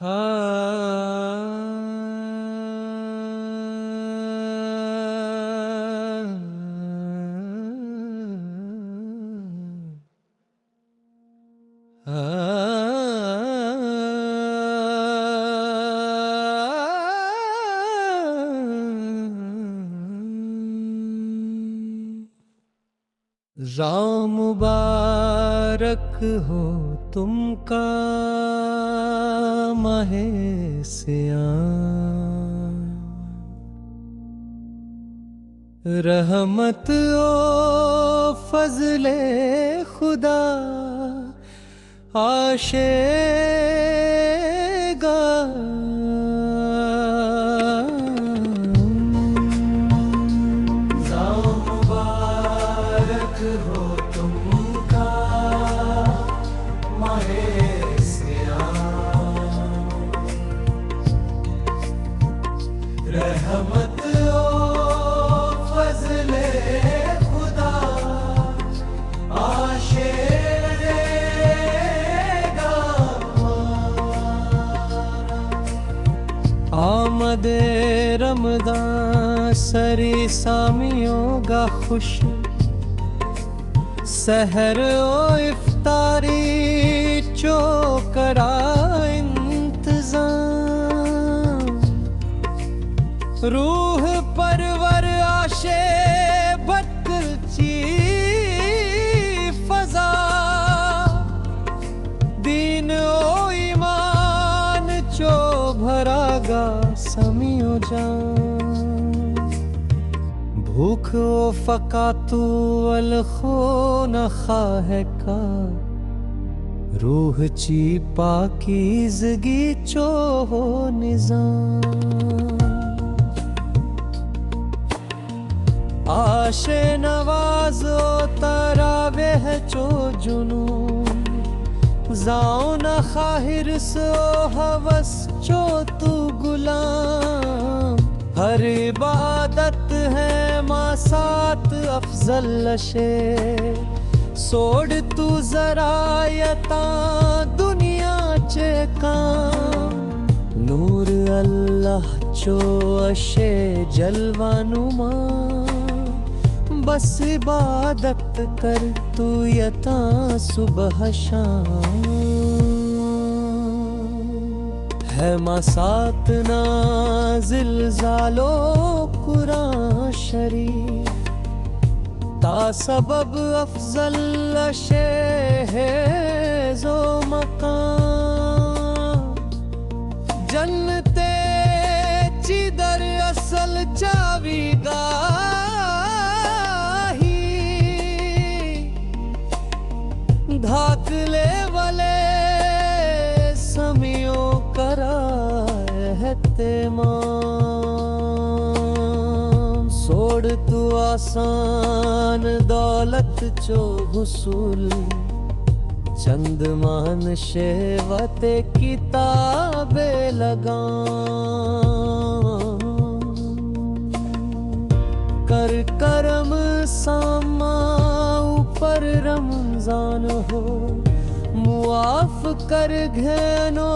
राम मुबारक हो तुमका माहे सियाम, रहमत ओ फजले खुदा आशेगा। हो तुमका माहे सियाम, रहमत ओ फजले खुदा आशेगा। आमदे रमदान सरी सामियों गा खुश, सहर ओ इफ्तारी चोकरा इंतजाम, रूह परवर आशे बदलची फजा, दीन ओ ईमान चो भरागा समियो जान। भूख ओ फकातू अलखो न खाहे का, रूह ची पाकीज़गी चो हो निज़ाम। आशे नवाज़ो तरावेह चो जुनून, जाओ न खाहिर सो हवस चो तू गुलाम। हर इबादत है मासात अफजल लशे, सोड़ तू जरा यता दुनिया चे काम। नूर अल्लाह चो अशे जलवानुमा, बस इबादत कर तू यता सुबह शाम। है मासात नाज़िल ज़ालो कुरान शरीफ, ता सबब अफजल अशे है जो मकाम। जन्नते ची दर असल चावी गाही, धाकले वाले समियों रहते मां। सोड़ तू आसान दौलत चो हुसूल, चंद मान शेवते किताबे लगाम। कर करम सामा ऊपर रमजान हो, मुआफ कर घेनो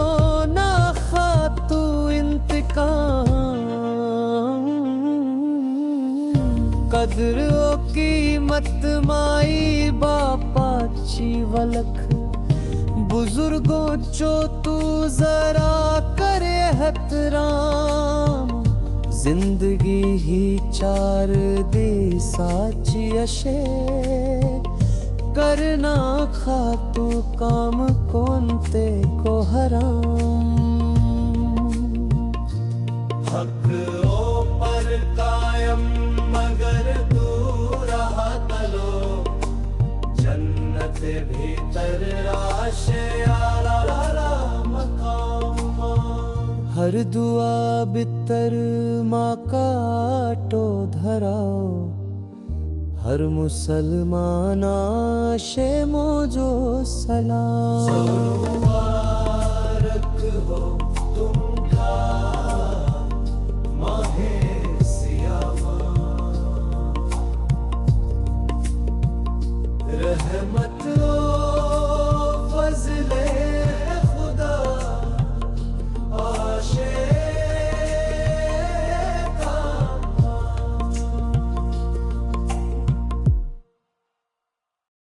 ना खातू इंतकाम। कदर ओ कीमत माई बापा ची वलख, बुजुर्गों चो तू जरा करे हतराम। जिंदगी ही चार दी साची अशे, करना खातू काम कोनते को हराम। हक ओ पर कायम मगर तू रहा तलो, जन्नत भीतर आशे आला मकाम। हर दुआ बितर माँ काटो धराओ, हर मुसलमान आशे मोजो सलाम।